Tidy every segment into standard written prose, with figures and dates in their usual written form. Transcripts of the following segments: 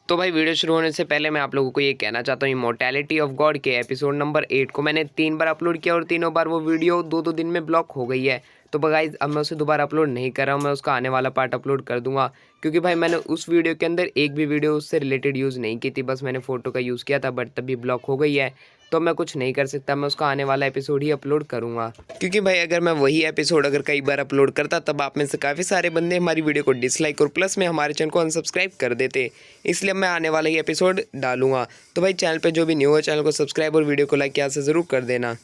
तो भाई वीडियो शुरू होने से पहले मैं आप लोगों को ये कहना चाहता हूँ, इमॉर्टैलिटी ऑफ गॉड के एपिसोड नंबर 8 को मैंने 3 बार अपलोड किया और तीनों बार वो वीडियो दो दिन में ब्लॉक हो गई है। तो गाइस अब मैं उसे दोबारा अपलोड नहीं कर रहा हूँ, मैं उसका आने वाला पार्ट अपलोड कर दूंगा, क्योंकि भाई मैंने उस वीडियो के अंदर एक भी वीडियो उससे रिलेटेड यूज़ नहीं की थी, बस मैंने फ़ोटो का यूज़ किया था, बट तभी ब्लॉक हो गई है। तो मैं कुछ नहीं कर सकता, मैं उसका आने वाला एपिसोड ही अपलोड करूँगा, क्योंकि भाई अगर मैं वही एपिसोड अगर कई बार अपलोड करता तब आप में से काफ़ी सारे बंदे हमारी वीडियो को डिसलाइक और प्लस में हमारे चैनल को अनसब्सक्राइब कर देते। इसलिए मैं आने वाला ही एपिसोड डालूंगा। तो भाई चैनल पे जो भी न्यू है चैनल को सब्सक्राइब और वीडियो को लाइक यहाँ से ज़रूर कर देना।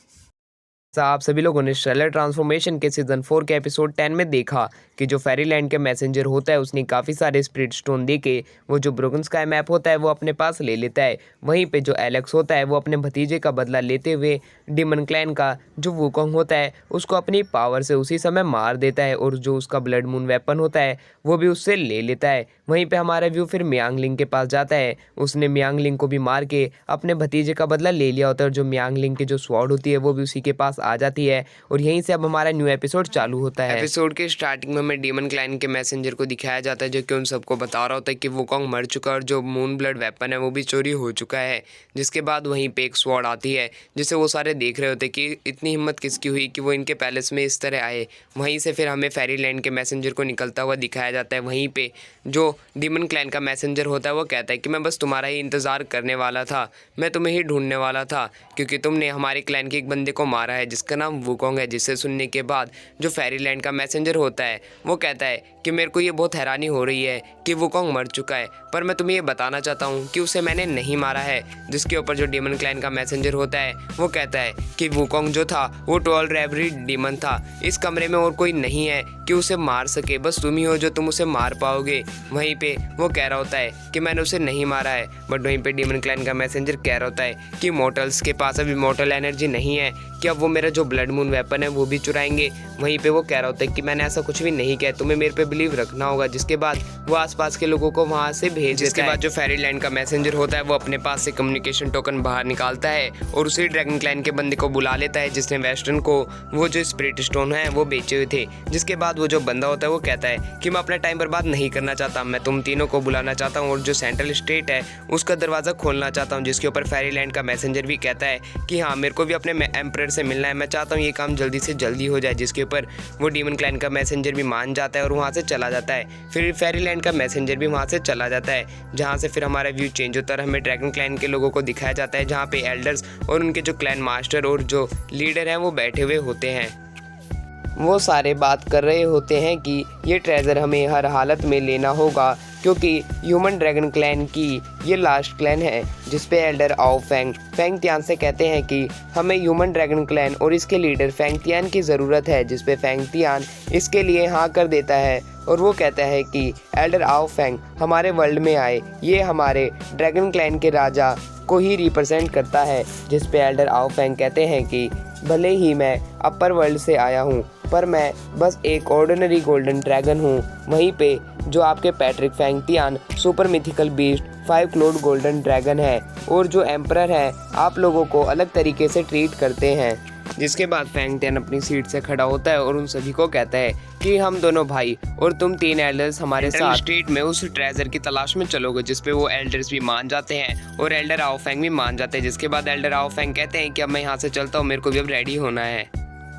आप सभी लोगों ने शेलर ट्रांसफॉर्मेशन के सीज़न 4 के एपिसोड 10 में देखा कि जो फेरीलैंड के मैसेंजर होता है उसने काफ़ी सारे स्पिरिट स्टोन दे के वो जो ब्रोकन स्काई मैप होता है वो अपने पास ले लेता है। वहीं पे जो एलेक्स होता है वो अपने भतीजे का बदला लेते हुए डीमन क्लैन का जो वुकोंग होता है उसको अपनी पावर से उसी समय मार देता है, और जो उसका ब्लड मून वेपन होता है वो भी उससे ले लेता है। वहीं पे हमारा व्यू फिर मियांगलिंग के पास जाता है, उसने मियांगलिंग को भी मार के अपने भतीजे का बदला ले लिया होता है, और जो मियांगलिंग की जो स्वॉर्ड होती है वो भी उसी के पास आ जाती है। और यहीं से अब हमारा न्यू एपिसोड चालू होता है। एपिसोड के स्टार्टिंग में हमें डीमन क्लैन के मैसेंजर को दिखाया जाता है, जो कि उन सबको बता रहा होता है कि वुकोंग मर चुका है और जो मून ब्लड वेपन है वो भी चोरी हो चुका है। जिसके बाद वहीं पे एक स्वॉर्ड आती है जिसे वो सारे देख रहे होते हैं कि इतनी हिम्मत किसकी हुई कि वो इनके पैलेस में इस तरह आए। वहीं से फिर हमें फेरीलैंड के मैसेंजर को निकलता हुआ दिखाया जाता है। वहीं पे जो डीमन क्लैन का मैसेंजर होता है वो कहता है कि मैं बस तुम्हारा ही इंतज़ार करने वाला था, मैं तुम्हें ही ढूंढने वाला था, क्योंकि तुमने हमारे क्लैन के एक बंदे को मारा है जिसका नाम वुकोंग है। जिसे सुनने के बाद जो फेरीलैंड का मैसेंजर होता है वो कहता है कि मेरे को ये बहुत हैरानी हो रही है कि वुकोंग मर चुका है, पर मैं तुम्हें ये बताना चाहता हूँ कि उसे मैंने नहीं मारा है। जिसके ऊपर जो डीमन क्लैन का मैसेंजर होता है वो कहता है कि वुकोंग जो था वो टॉल रेवरी डीमन था, इस कमरे में और कोई नहीं है कि उसे मार सके, बस तुम ही हो जो तुम उसे मार पाओगे। वहीं पे वो कह रहा होता है कि मैंने उसे नहीं मारा है, बट वहीं पे डीमन क्लैन का मैसेंजर कह रहा होता है कि मॉर्टल्स के पास अभी मॉर्टल एनर्जी नहीं है कि अब वो मेरा जो ब्लड मून वेपन है वो भी चुराएंगे। वहीं पे वो कह रहा होता है कि मैंने ऐसा कुछ भी नहीं किया, तुम्हें मेरे पे बिलीव रखना होगा। जिसके बाद वो आसपास के लोगों को वहां से भेज देता है। जिसके बाद जो फेरीलैंड का मैसेंजर होता है वो अपने पास से कम्युनिकेशन टोकन बाहर निकालता है और उसी ड्रैगन क्लैन के बंदे को बुला लेता है जिसने वेस्टर्न को वो जो स्पिरिट स्टोन है वो बेचे हुए थे। जिसके बाद वो जो बंदा होता है वो कहता है कि मैं अपना टाइम बर्बाद नहीं करना चाहता, मैं तुम तीनों को बुलाना चाहता हूँ और जो सेंट्रल स्टेट है उसका दरवाज़ा खोलना चाहता हूँ। जिसके ऊपर फेरीलैंड का मैसेंजर भी कहता है कि हाँ मेरे को भी अपने एम्परर से मिलना है, मैं चाहता हूँ ये काम जल्दी से जल्दी हो जाए। जिसके ऊपर वो डीमन क्लैन का मैसेंजर भी मान जाता है और वहाँ से चला जाता है। फिर फेरीलैंड का मैसेंजर भी वहाँ से चला जाता है, जहाँ से फिर हमारा व्यू चेंज होता है। हमें ड्रैगन क्लैन के लोगों को दिखाया जाता है जहाँ पे एल्डर्स और उनके जो क्लैन मास्टर और जो लीडर हैं वो बैठे हुए होते हैं। वो सारे बात कर रहे होते हैं कि ये ट्रेजर हमें हर हालत में लेना होगा, क्योंकि ह्यूमन ड्रैगन क्लैन की ये लास्ट क्लैन है। जिस पे एल्डर आओ फेंग तियान से कहते हैं कि हमें ह्यूमन ड्रैगन क्लैन और इसके लीडर फेंग तियान की ज़रूरत है। जिस पे फेंग तियान इसके लिए हाँ कर देता है और वो कहता है कि एल्डर आओ फेंग हमारे वर्ल्ड में आए, ये हमारे ड्रैगन क्लैन के राजा को ही रिप्रेजेंट करता है। जिस पे एल्डर आओ फेंग कहते हैं कि भले ही मैं अपर वर्ल्ड से आया हूँ, पर मैं बस एक ऑर्डिनरी गोल्डन ड्रैगन हूँ। वहीं पे जो आपके Patrick Feng Tian super mythical beast 5 क्लोड golden dragon है, और जो एम्परर है आप लोगों को अलग तरीके से ट्रीट करते हैं। जिसके बाद फेंग तियान अपनी सीट से खड़ा होता है और उन सभी को कहता है कि हम दोनों भाई और तुम 3 एल्डर्स हमारे साथ स्ट्रीट में उस ट्रेजर की तलाश में चलोगे। जिस पे वो एल्डर्स भी मान जाते हैं और एल्डर आओ फेंग भी मान जाते हैं। जिसके बाद एल्डर आओ फेंग कहते हैं कि अब मैं यहाँ से चलता हूँ, मेरे को भी अब रेडी होना है।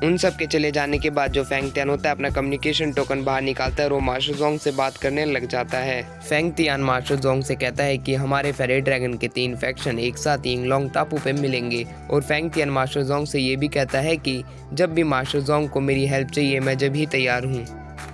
उन सब के चले जाने के बाद जो फेंग तियान होता है अपना कम्युनिकेशन टोकन बाहर निकालता है और वो मास्टर जोंग से बात करने लग जाता है। फेंग तियान मास्टर जोंग से कहता है कि हमारे फेरी ड्रैगन के 3 फैक्शन एक साथ यिंगलोंग टापू पे मिलेंगे, और फेंग तियान मास्टर जोंग से ये भी कहता है कि जब भी मास्टर जोंग को मेरी हेल्प चाहिए मैं जब ही तैयार हूँ,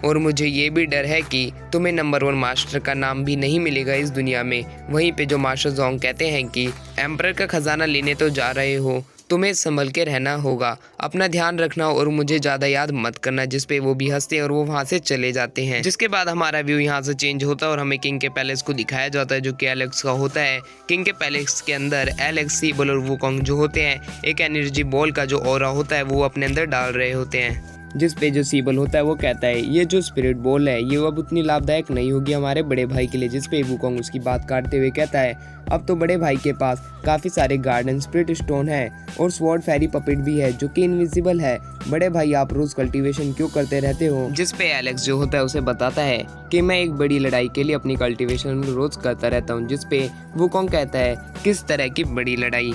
और मुझे ये भी डर है कि तुम्हें नंबर 1 मास्टर का नाम भी नहीं मिलेगा इस दुनिया में। वहीं पे जो मास्टर जोंग कहते हैं कि एम्परर का खजाना लेने तो जा रहे हो, तुम्हें संभल के रहना होगा, अपना ध्यान रखना और मुझे ज़्यादा याद मत करना। जिस पे वो भी हंसते हैं और वो वहाँ से चले जाते हैं। जिसके बाद हमारा व्यू यहाँ से चेंज होता है और हमें किंग के पैलेस को दिखाया जाता है जो कि एलेक्स का होता है। किंग के पैलेस के अंदर एलेक्स, सीबल और वुकोंग जो होते हैं एक एनर्जी बॉल का जो ऑरा होता है वो अपने अंदर डाल रहे होते हैं। जिस पे जो सीबल होता है वो कहता है ये जो स्पिरिट बॉल है ये अब उतनी लाभदायक नहीं होगी हमारे बड़े भाई के लिए। जिस पे वुकोंग उसकी बात काटते हुए कहता है अब तो बड़े भाई के पास काफ़ी सारे गार्डन स्पिरिट स्टोन है और स्वॉर्ड फेरी पपेट भी है जो कि इनविजिबल है। बड़े भाई आप रोज कल्टीवेशन क्यों करते रहते हो? जिस पे एलेक्स जो होता है उसे बताता है कि मैं एक बड़ी लड़ाई के लिए अपनी कल्टीवेशन रोज करता रहता हूँ। जिस पे वुकोंग कहता है किस तरह की बड़ी लड़ाई?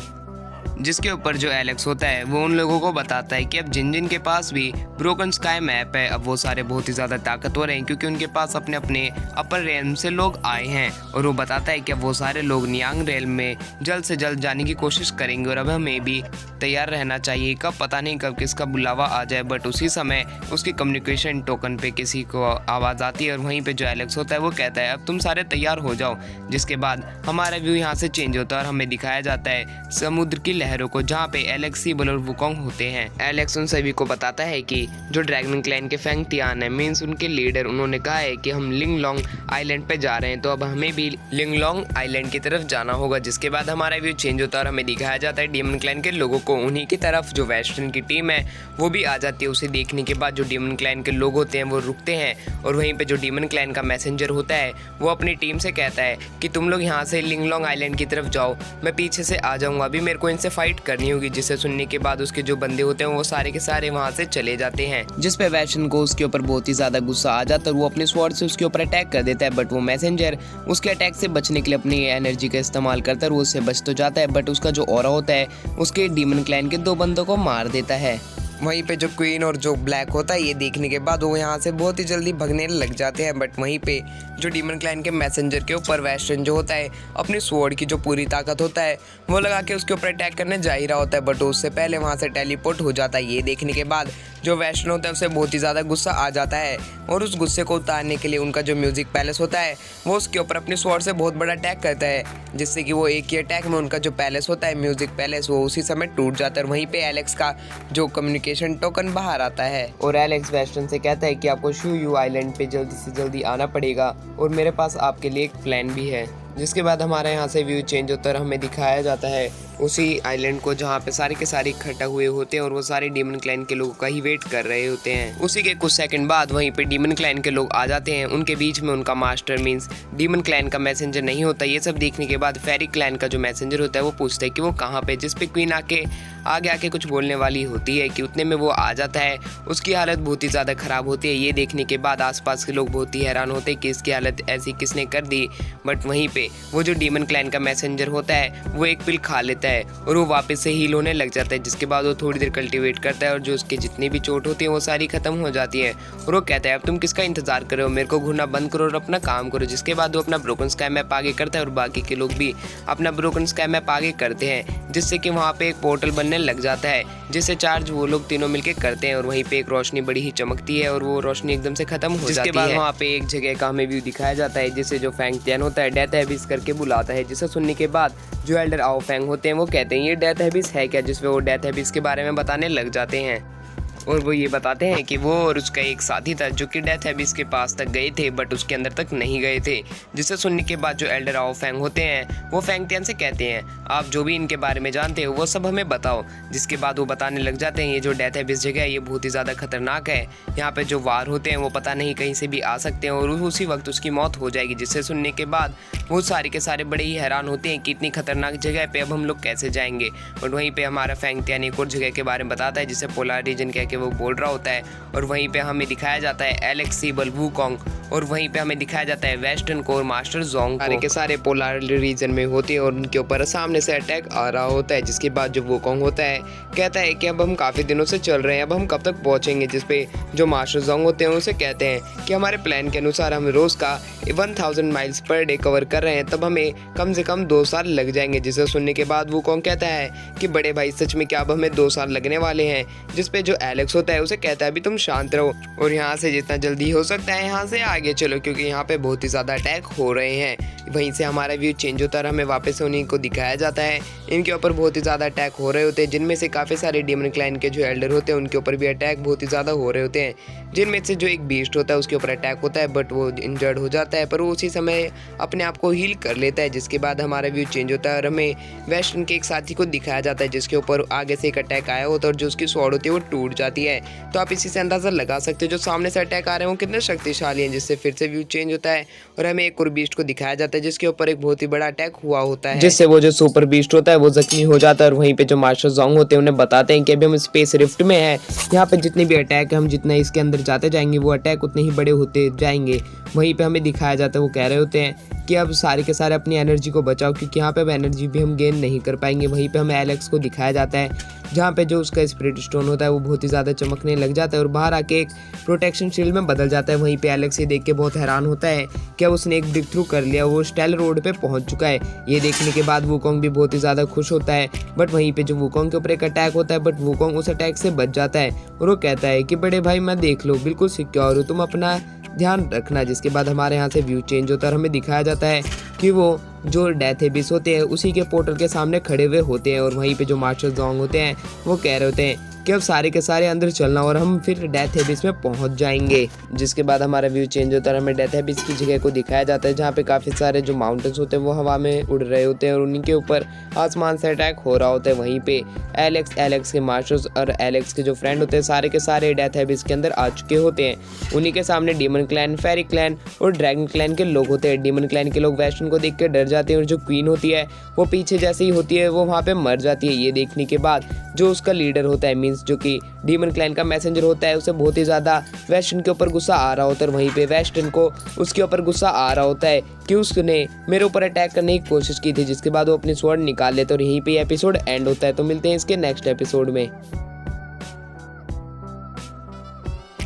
जिसके ऊपर जो एलेक्स होता है वो उन लोगों को बताता है कि अब जिन जिन के पास भी ब्रोकन स्काई मैप है अब वो सारे बहुत ही ज़्यादा ताकतवर हैं क्योंकि उनके पास अपने अपने अपर रेलम से लोग आए हैं। और वो बताता है कि अब वो सारे लोग नियांग रेलम में जल्द से जल्द जाने की कोशिश करेंगे और अब हमें भी तैयार रहना चाहिए। कब पता नहीं कब किसका बुलावा आ जाए। बट उसी समय उसकी कम्युनिकेशन टोकन पे किसी को आवाज़ आती है और वहीं पे जो एलेक्स होता है वो कहता है अब तुम सारे तैयार हो जाओ। जिसके बाद हमारा व्यू यहाँ से चेंज होता है और हमें दिखाया जाता है समुद्र की लहरों को जहाँ पे एलेक्स, सीबल और वुकोंग होते हैं। एलेक्स उन सभी को बताता है कि जो ड्रैगन क्लैन के फेंग तियान है मीन्स उनके लीडर, उन्होंने कहा है कि हम लिंगलोंग आइलैंड पे जा रहे हैं तो अब हमें भी लिंगलोंग आइलैंड की तरफ जाना होगा। जिसके बाद हमारा व्यू चेंज होता है और हमें दिखाया जाता है डीमन क्लैन के लोगों को। उन्हीं की तरफ जो वेस्टर्न की टीम है वो भी आ जाती है। उसे देखने के बाद जो डीमन क्लैन के लोग होते हैं वो रुकते हैं और वहीं पे जो डीमन क्लैन का मैसेंजर होता है वो अपनी टीम से कहता है कि तुम लोग यहाँ से लिंगलोंग आइलैंड की तरफ जाओ, मैं पीछे से आ जाऊंगा, अभी मेरे को इनसे फाइट करनी होगी। जिसे सुनने के बाद उसके जो बंदे होते हैं वो सारे के सारे वहाँ से चले जाते हैं। जिस पे वेस्टर्न को उसके ऊपर बहुत ही ज्यादा गुस्सा आ जाता है और वो अपने स्वॉर्ड से उसके ऊपर अटैक कर देता है। बट वो मैसेंजर उसके अटैक से बचने के लिए अपनी एनर्जी का इस्तेमाल करता है और वो उससे बच तो जाता है बट उसका जो ऑरा होता है उसके डीमन क्लैन के 2 बंदों को मार देता है। वहीं पे जो क्वीन और जो ब्लैक होता है ये देखने के बाद वो यहाँ से बहुत ही जल्दी भगने लग जाते हैं। बट वहीं पे जो डीमन क्लैन के मैसेंजर के ऊपर वेस्टर्न जो होता है अपनी स्वॉर्ड की जो पूरी ताकत होता है वो लगा के उसके ऊपर अटैक करने जा ही रहा होता है बट उससे पहले वहाँ से टेलीपोर्ट हो जाता है। ये देखने के बाद जो वेस्टर्न होता है उसे बहुत ही ज़्यादा गुस्सा आ जाता है और उस गुस्से को उतारने के लिए उनका जो म्यूजिक पैलेस होता है वो उसके ऊपर अपनी स्वॉर्ड से बहुत बड़ा अटैक करता है जिससे कि वो एक ही अटैक में उनका जो पैलेस होता है म्यूजिक पैलेस वो उसी समय टूट जाता है। और वहीं पे एलेक्स का जो कम्युनिकेशन टोकन बाहर आता है और एलेक्स वेस्टर्न से कहता है कि आपको शू यू आइलैंड पे जल्दी से जल्दी आना पड़ेगा और मेरे पास आपके लिए एक प्लान भी है। जिसके बाद हमारे यहाँ से व्यू चेंज होता है और हमें दिखाया जाता है उसी आइलैंड को जहाँ पे सारे के सारे इकट्ठा हुए होते हैं और वो सारे डीमन क्लैन के लोगों का ही वेट कर रहे होते हैं। उसी के कुछ सेकंड बाद वहीं पे डीमन क्लैन के लोग आ जाते हैं। उनके बीच में उनका मास्टर मींस डीमन क्लैन का मैसेंजर नहीं होता। ये सब देखने के बाद फेरी क्लैन का जो मैसेंजर होता है वो पूछता है कि वो कहाँ पे। जिस पे क्वीन आगे आके कुछ बोलने वाली होती है कि उतने में वो आ जाता है। उसकी हालत बहुत ही ज़्यादा ख़राब होती है। ये देखने के बाद आसपास के लोग बहुत ही हैरान होते हैं कि इसकी हालत ऐसी किसने कर दी। बट वहीं पे वो जो डीमन क्लैन का मैसेंजर होता है वो एक पिल खा लेता है और वो वापस से हील होने लग जाता है। जिसके बाद वो थोड़ी देर कल्टीवेट करता है और जो उसके जितनी भी चोट होती है वो सारी ख़त्म हो जाती है और वो कहता है अब तुम किसका इंतज़ार कर रहे हो, मेरे को घूरना बंद करो और अपना काम करो। जिसके बाद वो अपना ब्रोकन स्काई मैप आगे करता है और बाकी के लोग भी अपना ब्रोकन स्काई मैप आगे करते हैं जिससे कि वहाँ पे एक पोर्टल बनने लग जाता है जिससे चार्ज वो लोग तीनों मिलके करते हैं और वहीं पे एक रोशनी बड़ी ही चमकती है और वो रोशनी एकदम से खत्म हो जाती है। जिसके बाद वहाँ पे एक जगह का हमें व्यू दिखाया जाता है जिसे जो फेंग तियान होता है डेथ हैबिस करके बुलाता है। जिसे सुनने के बाद जो एल्डर आओ फेंग होते हैं वो कहते हैं ये डेथ हैबिस है क्या, जिसमें वो डेथ हैबिस के बारे में बताने लग जाते हैं और वो ये बताते हैं कि वो और उसका एक साथी था जो कि डेथ हैबिस के पास तक गए थे बट उसके अंदर तक नहीं गए थे। जिसे सुनने के बाद जो एल्डर आओ फेंग होते हैं वो फेंग तियान से कहते हैं आप जो भी इनके बारे में जानते हो वो सब हमें बताओ। जिसके बाद वो बताने लग जाते हैं ये जो डेथ हैबिस जगह है ये बहुत ही ज़्यादा खतरनाक है, यहाँ पे जो वार होते हैं वो पता नहीं कहीं से भी आ सकते हैं और उसी वक्त उसकी मौत हो जाएगी। जिससे सुनने के बाद वो सारे के सारे बड़े ही हैरान होते हैं कि इतनी खतरनाक जगह पे अब हम लोग कैसे जाएंगे। बट वहीं पे हमारा फेंग तियान एक और जगह के बारे में बताता है जिसे पोलर रीजन कह के वो बोल रहा होता है और वहीं पे हमें दिखाया जाता है एलेक्स, सीबल, वुकोंग और वहीं पे हमें दिखाया जाता है वेस्टर्न को और मास्टर जोंग सारे के सारे पोलर रीजन में होते हैं और उनके ऊपर सामने से अटैक आ रहा होता है। जिसके बाद जो वुकोंग होता है कहता है कि अब हम काफ़ी दिनों से चल रहे हैं, अब हम कब तक पहुंचेंगे। जिस पे जो मास्टर जोंग होते हैं उसे कहते हैं कि हमारे प्लान के अनुसार हम रोज़ का 1000 माइल्स पर डे कवर कर रहे हैं, तब हमें कम से कम 2 साल लग जाएंगे। जिसे सुनने के बाद वुकोंग कहता है कि बड़े भाई सच में क्या अब हमें 2 साल लगने वाले हैं। जिस पे जो एलेक्स होता है उसे कहता है अभी तुम शांत रहो और यहाँ से जितना जल्दी हो सकता है यहाँ से आगे चलो क्योंकि यहाँ पे बहुत ही ज़्यादा अटैक हो रहे हैं। वहीं से हमारा व्यू चेंज होता है, हमें वापस से उन्हीं को दिखाया जाता है। इनके ऊपर बहुत ही ज़्यादा अटैक हो रहे होते हैं जिनमें से काफ़ी सारे डीमन क्लैन के जो एल्डर होते हैं उनके ऊपर भी अटैक बहुत ही ज़्यादा हो रहे होते हैं। जिनमें से जो एक बीस्ट होता है उसके ऊपर अटैक होता है बट वो इंजर्ड हो जाता है पर वो उसी समय अपने आप को हील कर लेता है। जिसके बाद हमारा व्यू चेंज होता है और हमें वेस्टर्न के एक साथी को दिखाया जाता है जिसके ऊपर आगे से एक अटैक आया होता है और जो उसकी स्वॉर्ड होती है वो टूट जाती है। जाती है। तो आप इसी से अंदाज़ा लगा सकते हो जो सामने से अटैक आ रहे हैं वो कितने शक्तिशाली हैं, जिससे फिर से व्यू चेंज होता है और हमें एक और बीस्ट को दिखाया जाता है जिसके ऊपर एक बहुत ही बड़ा अटैक हुआ होता है, जिससे वो जो सुपर बीस्ट होता है वो जख्मी हो जाता है। और वहीं पे जो मास्टर जोंग होते हैं उन्हें बताते हैं कि अभी हम स्पेस रिफ्ट में है, यहाँ पे जितने भी अटैक है हम जितना इसके अंदर जाते जाएंगे वो अटैक उतने ही बड़े होते जाएंगे। वहीं पे हमें दिखाया जाता है वो कह रहे होते हैं कि अब सारे के सारे अपनी एनर्जी को बचाओ क्योंकि यहाँ पे अब एनर्जी भी हम गेन नहीं कर पाएंगे। वहीं पे हमें एलेक्स को दिखाया जाता है जहाँ पे जो उसका स्पिरिट स्टोन होता है वो बहुत ही ज़्यादा चमकने लग जाता है और बाहर आके एक प्रोटेक्शन शील्ड में बदल जाता है। वहीं पे एलेक्स ये देख के बहुत हैरान होता है कि अब उसने एक ब्रेक थ्रू कर लिया, वो स्टेल रोड पे पहुंच चुका है। ये देखने के बाद वुकोंग भी बहुत ही ज़्यादा खुश होता है, बट वहीं पे जो वुकोंग के ऊपर एक अटैक होता है बट वुकोंग उस अटैक से बच जाता है और वो कहता है कि बड़े भाई मैं देख लो बिल्कुल सिक्योर हूँ, तुम अपना ध्यान रखना। जिसके बाद हमारे यहाँ से व्यू चेंज होता है और हमें दिखाया जाता है कि वो जो डेथ एबिस होते हैं उसी के पोर्टल के सामने खड़े हुए होते हैं और वहीं पे जो मास्टर जोंग होते हैं वो कह रहे होते हैं कि अब सारे के सारे अंदर चलना और हम फिर डेथ एबिस में पहुंच जाएंगे। जिसके बाद हमारा व्यू चेंज होता है, हमें डेथ एबिस की जगह को दिखाया जाता है जहाँ पे काफ़ी सारे जो माउंटेन्स होते हैं वो हवा में उड़ रहे होते हैं और उन्हीं के ऊपर आसमान से अटैक हो रहा होता है। वहीं पे एलेक्स के मास्टर्स और एलेक्स के जो फ्रेंड होते हैं सारे के सारे डेथ एबिस के अंदर आ चुके होते हैं। उन्हीं के सामने डीमन क्लैन, फेरी क्लैन और ड्रैगन क्लैन के लोग होते हैं। डीमन क्लैन के लोग वेस्टर्न को देख के डर जाते हैं और जो क्वीन होती है वो पीछे जैसे ही होती है वो वहाँ पे मर जाती है। ये देखने के बाद जो उसका लीडर होता है मीन्स जो कि डीमन क्लैन का मैसेंजर होता है उसे बहुत ही ज़्यादा वेस्टर्न के ऊपर गुस्सा आ रहा होता है और वहीं पे वेस्टर्न को उसके ऊपर गुस्सा आ रहा होता है कि उसने मेरे ऊपर अटैक करने की कोशिश की थी। जिसके बाद वो अपनी स्वॉर्ड निकाल लेते और यहीं पे एपिसोड एंड होता है। तो मिलते हैं इसके नेक्स्ट एपिसोड में।